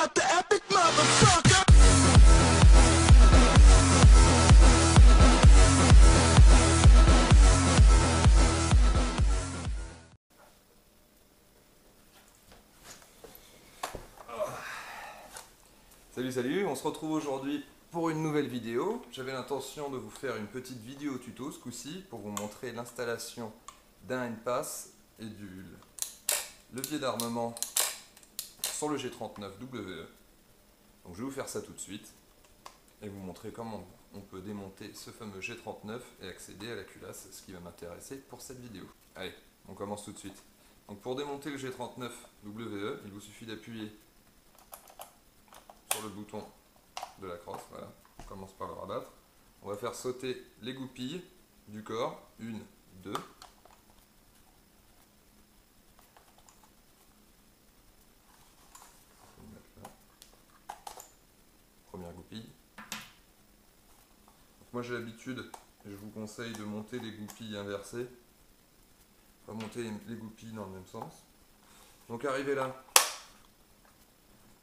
out the epic motherfucker. Salut, on se retrouve aujourd'hui pour une nouvelle vidéo. J'avais l'intention de vous faire une petite vidéo tuto ce coup-ci pour vous montrer l'installation d'un N-Pass et du levier d'armement sur le G39 WE. Donc je vais vous faire ça tout de suite et vous montrer comment on peut démonter ce fameux G39 et accéder à la culasse, ce qui va m'intéresser pour cette vidéo. Allez, on commence tout de suite. Donc pour démonter le G39 WE, il vous suffit d'appuyer sur le bouton de la crosse, voilà, on commence par le rabattre. On va faire sauter les goupilles du corps, 1, 2. Première goupille. Donc moi j'ai l'habitude, et je vous conseille de monter les goupilles inversées, pas monter les goupilles dans le même sens. Donc arrivé là,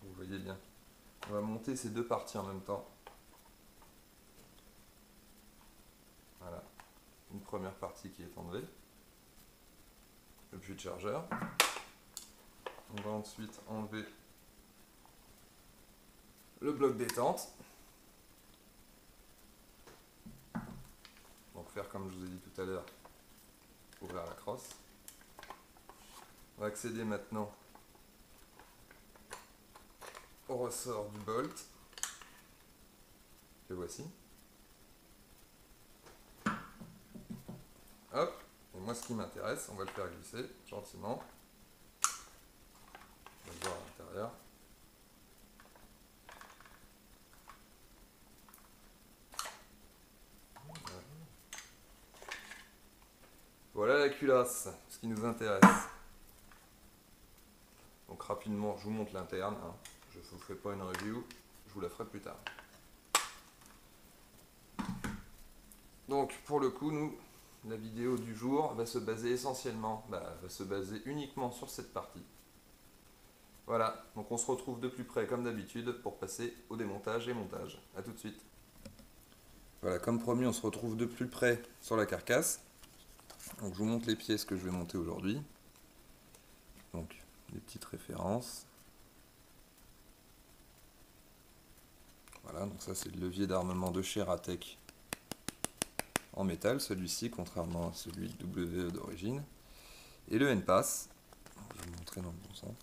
vous voyez bien, on va monter ces deux parties en même temps. Voilà, une première partie qui est enlevée, le puits de chargeur. On va ensuite enlever le bloc détente. Donc faire comme je vous ai dit tout à l'heure, ouvrir la crosse. On va accéder maintenant au ressort du bolt. Le voici. Hop, et moi ce qui m'intéresse, on va le faire glisser gentiment. On va le voir à l'intérieur. Voilà la culasse, ce qui nous intéresse. Donc rapidement, je vous montre l'interne. Hein. Je ne vous ferai pas une review, je vous la ferai plus tard. Donc pour le coup, nous, la vidéo du jour va se baser essentiellement, va se baser uniquement sur cette partie. Voilà, donc on se retrouve de plus près comme d'habitude pour passer au démontage et montage. A tout de suite. Voilà, comme promis, on se retrouve de plus près sur la carcasse. Donc je vous montre les pièces que je vais monter aujourd'hui. Donc des petites références. Voilà, donc ça c'est le levier d'armement de chez Ratec en métal, celui-ci contrairement à celui de WE d'origine. Et le N-Pass, je vais vous montrer dans le bon sens.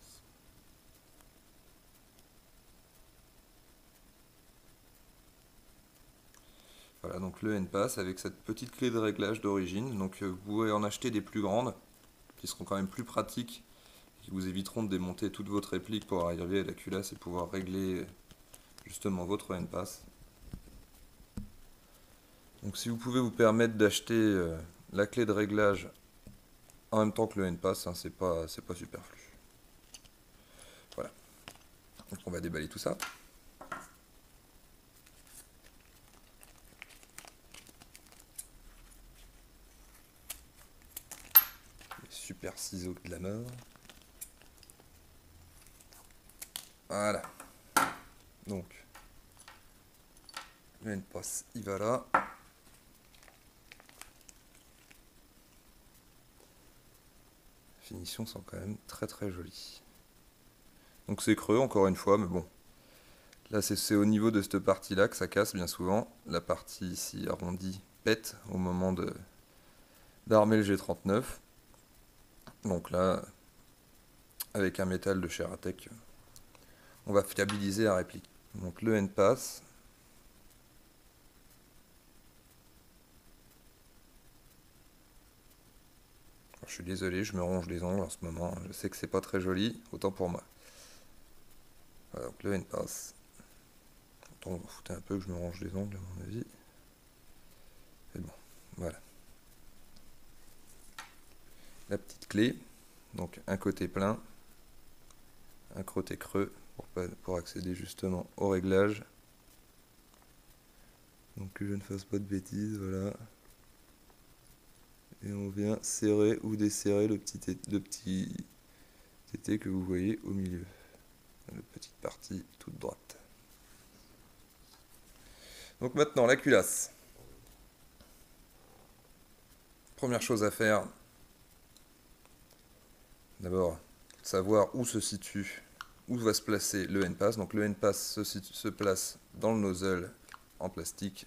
Voilà, donc le N-Pass avec cette petite clé de réglage d'origine. Donc vous pouvez en acheter des plus grandes, qui seront quand même plus pratiques, qui vous éviteront de démonter toute votre réplique pour arriver à la culasse et pouvoir régler justement votre N-Pass. Donc si vous pouvez vous permettre d'acheter la clé de réglage en même temps que le N-Pass, hein, c'est pas superflu. Voilà. Donc on va déballer tout ça. Les super ciseaux de la mort. Voilà. Donc le N-Pass, il va là. Finitions sont quand même très très jolies. Donc c'est creux encore une fois, mais bon. Là c'est au niveau de cette partie là que ça casse bien souvent. La partie ici arrondie pète au moment d'armer le G39. Donc là, avec un métal de chez Ratec, on va fiabiliser la réplique. Donc le N-Pass. Je suis désolé, je me ronge les ongles en ce moment. Je sais que c'est pas très joli, autant pour moi. Voilà, donc le N-Pass. Autant vous en foutez un peu que je me ronge les ongles à mon avis. Mais bon, voilà. La petite clé. Donc un côté plein, un côté creux pour accéder justement au réglage. Donc que je ne fasse pas de bêtises, voilà. Et on vient serrer ou desserrer le petit tété que vous voyez au milieu. une petite partie toute droite. Donc maintenant la culasse. Première chose à faire, d'abord savoir où se situe, où va se placer le N-Pass. Donc le N-Pass se place dans le nozzle en plastique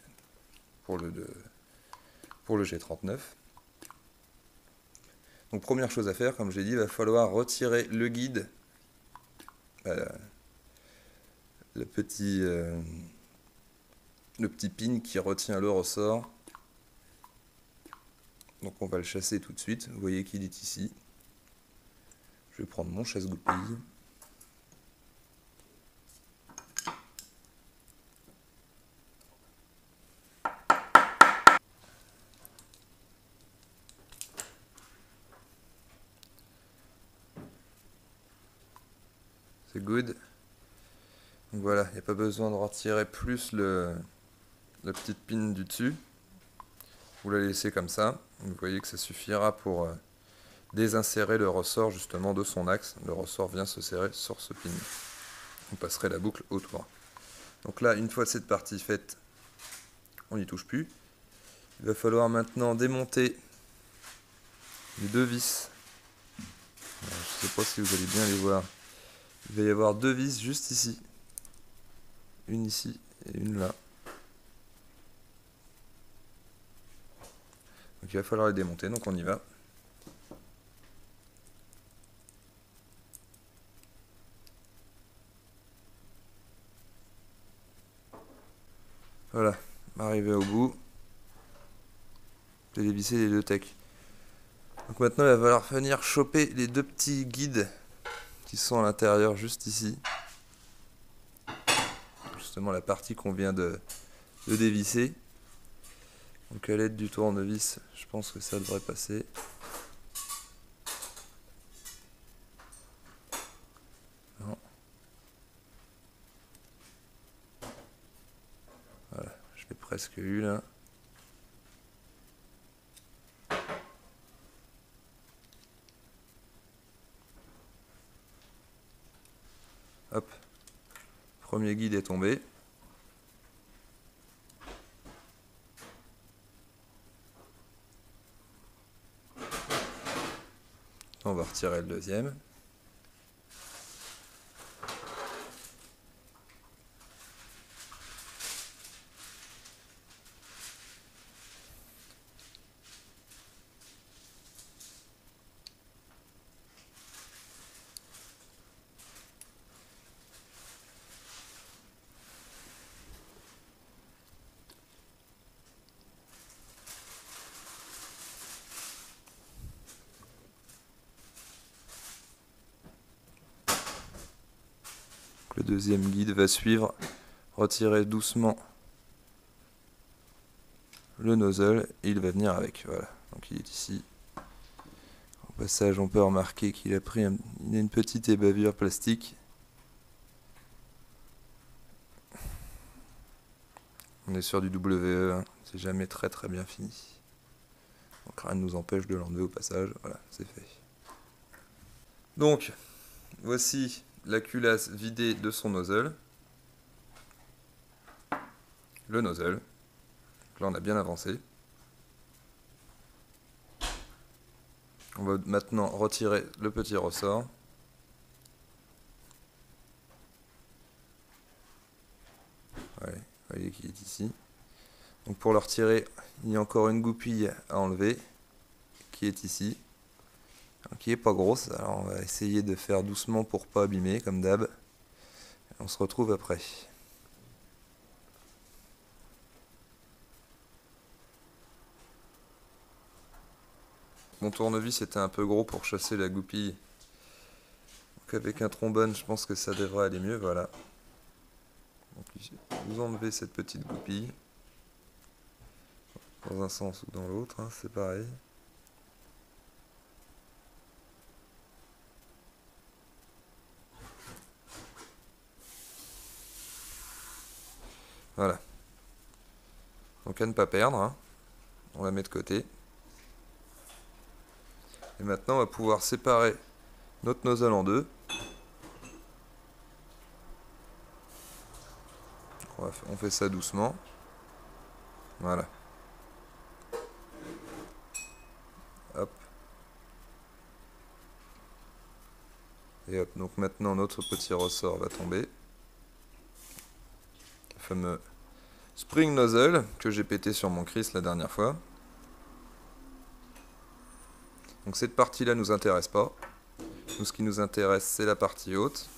pour le G39. Donc première chose à faire, comme j'ai dit, il va falloir retirer le guide, le petit pin qui retient le ressort. Donc on va le chasser tout de suite, vous voyez qu'il est ici. Je vais prendre mon chasse-goupille. C'est good. Donc voilà, il n'y a pas besoin de retirer plus la petite pin du dessus. Vous la laissez comme ça. Vous voyez que ça suffira pour désinsérer le ressort justement de son axe. Le ressort vient se serrer sur ce pin. On passerait la boucle autour. Donc là, une fois cette partie faite, on n'y touche plus. Il va falloir maintenant démonter les deux vis. Alors, je ne sais pas si vous allez bien les voir. Il va y avoir deux vis juste ici. Une ici et une là. Donc il va falloir les démonter, donc on y va. Voilà, arrivé au bout. J'ai dévissé les deux techs. Donc maintenant il va falloir venir choper les deux petits guides qui sont à l'intérieur juste ici. Justement la partie qu'on vient de dévisser. Donc à l'aide du tournevis, je pense que ça devrait passer. Non. Voilà, je l'ai presque eu là. Hop, premier guide est tombé. On va retirer le deuxième. Le deuxième guide va suivre. Retirer doucement le nozzle et il va venir avec. Voilà, donc il est ici. Au passage, on peut remarquer qu'il a pris une petite ébavure plastique. On est sur du WE, hein. C'est jamais très bien fini. Donc rien ne nous empêche de l'enlever au passage. Voilà, c'est fait. Donc, voici la culasse vidée de son nozzle. Le nozzle. Donc là, on a bien avancé. On va maintenant retirer le petit ressort. Ouais, vous voyez qu'il est ici. Donc pour le retirer, il y a encore une goupille à enlever qui est ici. Qui est pas grosse, alors on va essayer de faire doucement pour pas abîmer comme d'hab. On se retrouve après. Mon tournevis était un peu gros pour chasser la goupille. Donc avec un trombone, je pense que ça devrait aller mieux, voilà. Donc vous enlevez cette petite goupille. Dans un sens ou dans l'autre, hein, c'est pareil. Voilà. Donc à ne pas perdre, hein. On la met de côté. Et maintenant on va pouvoir séparer notre nozzle en deux. On fait ça doucement. Voilà. Hop. Et hop, donc maintenant notre petit ressort va tomber. Le fameux spring nozzle que j'ai pété sur mon Chris la dernière fois. Donc cette partie-là nous intéresse pas. Nous, ce qui nous intéresse, c'est la partie haute.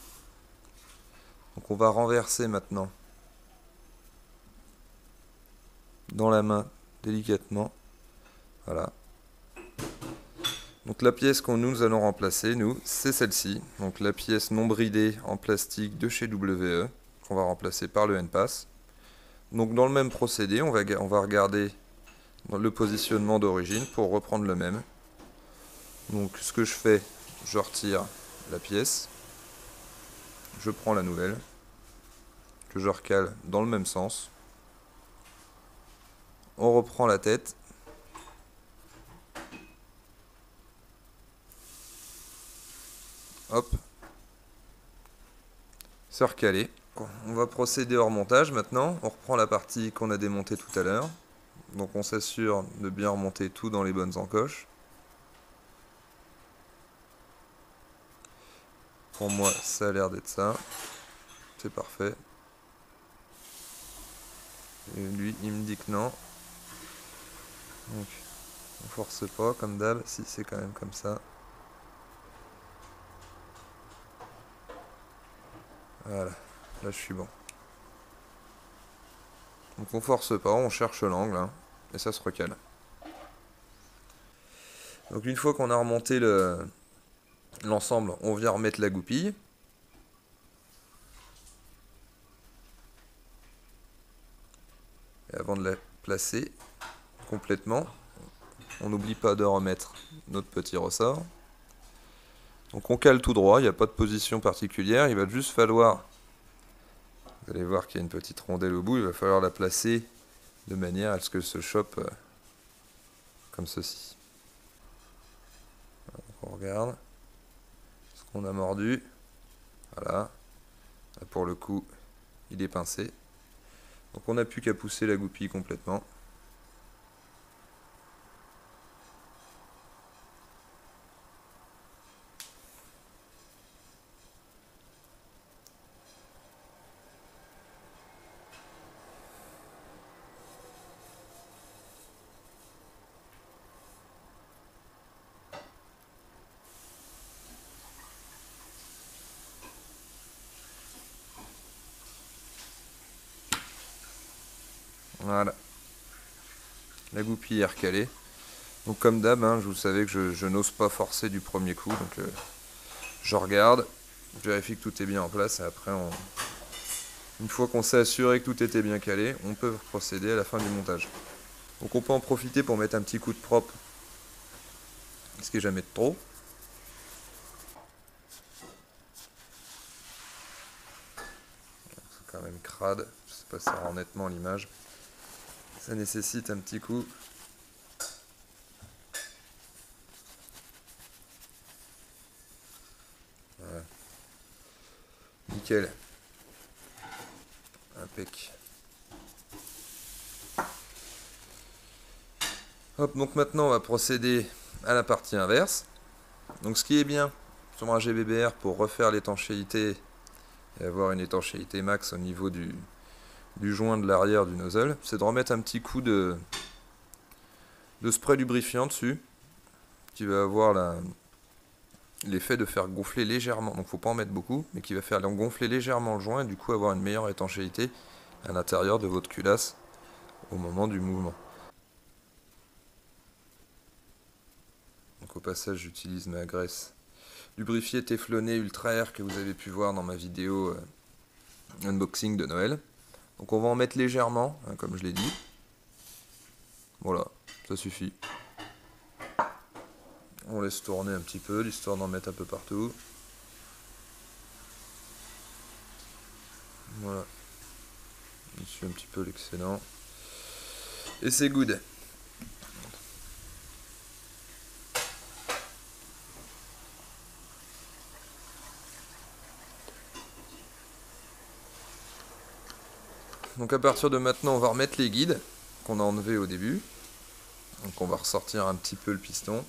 Donc on va renverser maintenant dans la main délicatement. Voilà. Donc la pièce que nous allons remplacer, nous, c'est celle-ci. Donc la pièce non bridée en plastique de chez WE, qu'on va remplacer par le N-Pass. Donc dans le même procédé, on va regarder le positionnement d'origine pour reprendre le même. Donc ce que je fais, je retire la pièce, je prends la nouvelle, que je recale dans le même sens. On reprend la tête. Hop. C'est recalé. On va procéder au remontage maintenant. On reprend la partie qu'on a démontée tout à l'heure. Donc on s'assure de bien remonter tout dans les bonnes encoches. Pour moi, ça a l'air d'être ça. C'est parfait. Et lui, il me dit que non. Donc, on force pas comme d'hab. Si, c'est quand même comme ça. Voilà. Là, je suis bon. Donc on force pas, on cherche l'angle, hein, et ça se recale. Donc une fois qu'on a remonté l'ensemble, on vient remettre la goupille. Et avant de la placer complètement, on n'oublie pas de remettre notre petit ressort. Donc on cale tout droit, il n'y a pas de position particulière, il va juste falloir, vous allez voir qu'il y a une petite rondelle au bout, il va falloir la placer de manière à ce qu'elle se chope comme ceci. Donc on regarde ce qu'on a mordu, voilà, là, pour le coup il est pincé. Donc on n'a plus qu'à pousser la goupille complètement. Voilà. La goupille est recalée. Donc comme d'hab, hein, vous savez que je n'ose pas forcer du premier coup. Donc je regarde, je vérifie que tout est bien en place. Et après, une fois qu'on s'est assuré que tout était bien calé, on peut procéder à la fin du montage. Donc on peut en profiter pour mettre un petit coup de propre. Ce qui est jamais de trop. C'est quand même crade. Je sais pas si ça rend nettement l'image. Ça nécessite un petit coup. Voilà. Nickel. Impec. Hop, donc maintenant on va procéder à la partie inverse. Donc ce qui est bien sur un GBBR pour refaire l'étanchéité et avoir une étanchéité max au niveau du joint de l'arrière du nozzle, c'est de remettre un petit coup de spray lubrifiant dessus, qui va avoir l'effet de faire gonfler légèrement, donc faut pas en mettre beaucoup, mais qui va faire gonfler légèrement le joint et du coup avoir une meilleure étanchéité à l'intérieur de votre culasse au moment du mouvement. Donc au passage j'utilise ma graisse lubrifiée téflonnée Ultra Air que vous avez pu voir dans ma vidéo unboxing de Noël. Donc on va en mettre légèrement, hein, comme je l'ai dit. Voilà, ça suffit. On laisse tourner un petit peu, l'histoire d'en mettre un peu partout. Voilà. Ici un petit peu l'excédent. Et c'est good. donc à partir de maintenant on va remettre les guides qu'on a enlevés au début. Donc on va ressortir un petit peu le piston.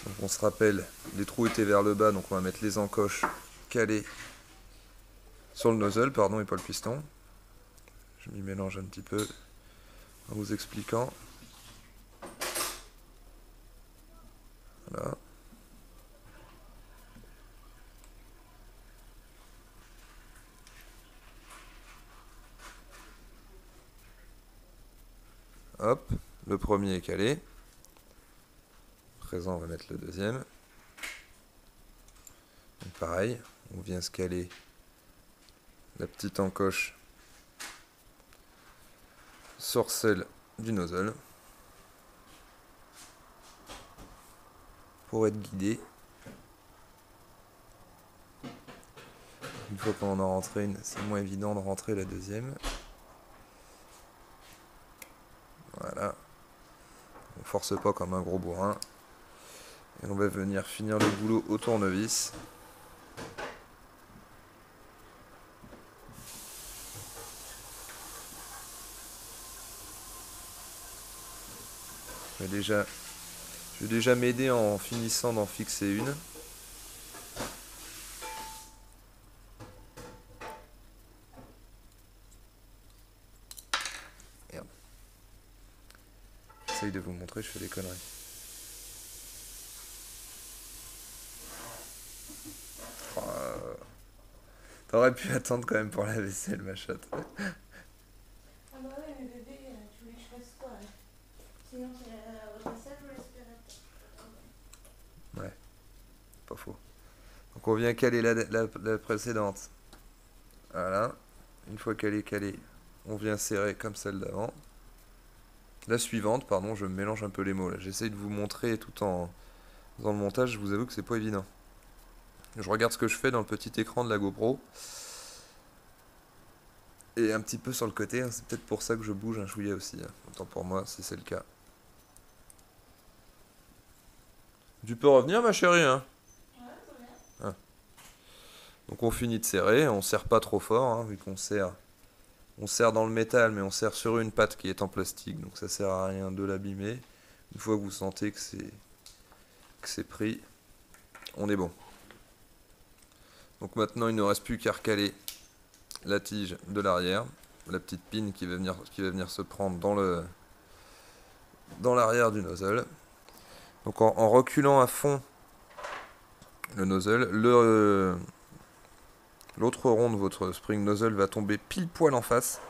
Donc on se rappelle, les trous étaient vers le bas, donc on va mettre les encoches calées sur le nozzle, pardon, et pas le piston. Je m'y mélange un petit peu en vous expliquant. Voilà. Hop, le premier est calé. À présent, on va mettre le deuxième. Donc pareil, on vient se caler la petite encoche sur celle du nozzle pour être guidé. Une fois qu'on en a rentré une, c'est moins évident de rentrer la deuxième. Voilà. On force pas comme un gros bourrin. Et on va venir finir le boulot au tournevis. Je vais déjà m'aider en finissant d'en fixer une. Merde. J'essaye de vous montrer, je fais des conneries. Oh, t'aurais pu attendre quand même pour la vaisselle, ma chatte. Ah bah ouais, mais bébé, tu voulais que je fasse quoi là? Sinon c'est la vaisselle ou l'aspirateur? Ouais, pas faux. Donc on vient caler la précédente. Voilà. Une fois qu'elle est calée, on vient serrer comme celle d'avant. La suivante, pardon, je me mélange un peu les mots là. J'essaye de vous montrer tout en faisant le montage, je vous avoue que c'est pas évident. Je regarde ce que je fais dans le petit écran de la GoPro. Et un petit peu sur le côté, hein, c'est peut-être pour ça que je bouge un chouïa aussi. Hein. Autant pour moi, si c'est le cas. Tu peux revenir, ma chérie, hein? Ouais, très bien. Donc on finit de serrer, on serre pas trop fort, hein, vu qu'on serre. On serre dans le métal, mais on serre sur une patte qui est en plastique, donc ça sert à rien de l'abîmer. Une fois que vous sentez que c'est pris, on est bon. Donc maintenant il ne reste plus qu'à recaler la tige de l'arrière, la petite pine qui va venir se prendre dans l'arrière du nozzle. Donc en reculant à fond le nozzle, l'autre rond de votre spring nozzle va tomber pile poil en face.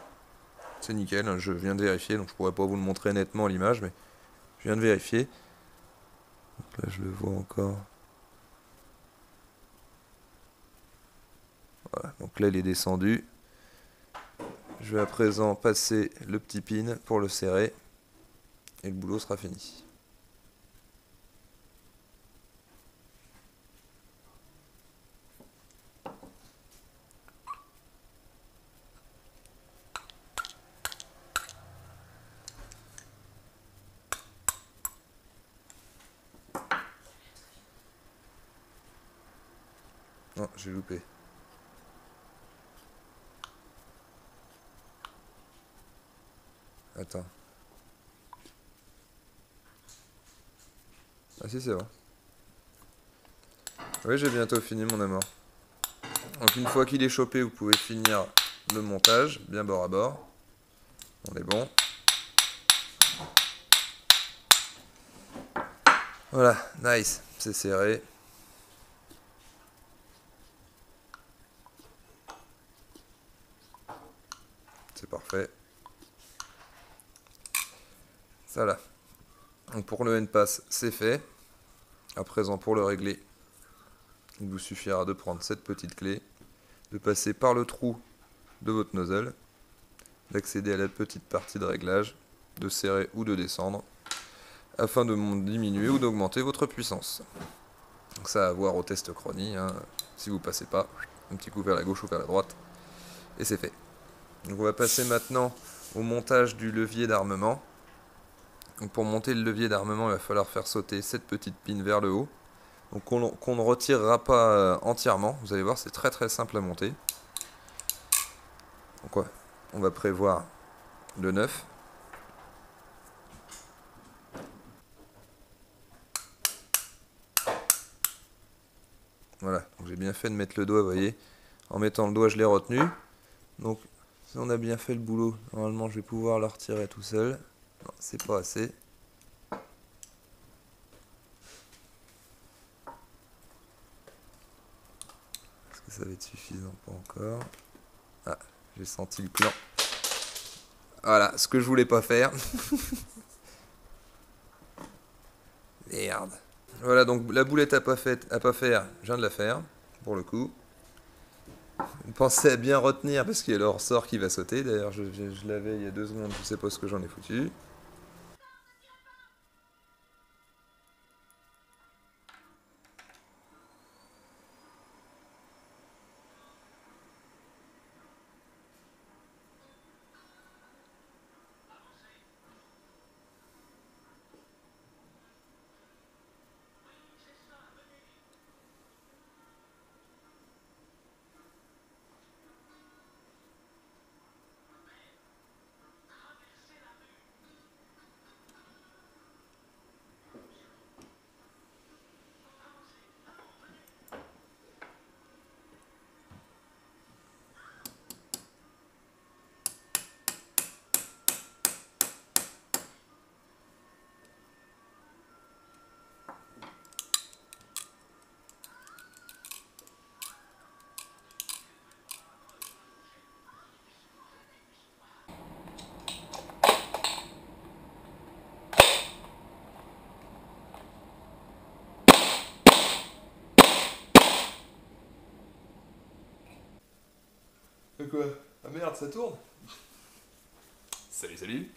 C'est nickel, hein, je viens de vérifier, donc je pourrais pas vous le montrer nettement à l'image, mais je viens de vérifier. Donc là je le vois encore. Voilà, donc là il est descendu. Je vais à présent passer le petit pin pour le serrer et le boulot sera fini. Non, j'ai loupé. Attends. Ah si, c'est bon. Oui, j'ai bientôt fini mon amour. Donc une fois qu'il est chopé, vous pouvez finir le montage, bien bord à bord. On est bon. Voilà, nice, c'est serré. C'est parfait. Voilà. Donc pour le N-Pass, c'est fait. À présent, pour le régler, il vous suffira de prendre cette petite clé, de passer par le trou de votre nozzle, d'accéder à la petite partie de réglage, de serrer ou de descendre, afin de diminuer ou d'augmenter votre puissance. Donc ça à voir au test chronie, hein. Si vous passez pas, un petit coup vers la gauche ou vers la droite, et c'est fait. Donc on va passer maintenant au montage du levier d'armement. Donc pour monter le levier d'armement, il va falloir faire sauter cette petite pine vers le haut. Donc qu'on ne retirera pas entièrement. Vous allez voir, c'est très très simple à monter. Donc ouais, on va prévoir le 9. Voilà, donc j'ai bien fait de mettre le doigt, vous voyez. En mettant le doigt, je l'ai retenu. Donc, si on a bien fait le boulot, normalement, je vais pouvoir le retirer tout seul. Non, c'est pas assez. Est-ce que ça va être suffisant? Pas encore. Ah, j'ai senti le plan. Voilà, ce que je voulais pas faire. Merde. Voilà, donc la boulette à pas faire, je viens de la faire, pour le coup. Pensez à bien retenir parce qu'il y a le ressort qui va sauter. D'ailleurs, je l'avais il y a 2 secondes, je sais pas ce que j'en ai foutu. De quoi? Ah merde, ça tourne? Salut, salut.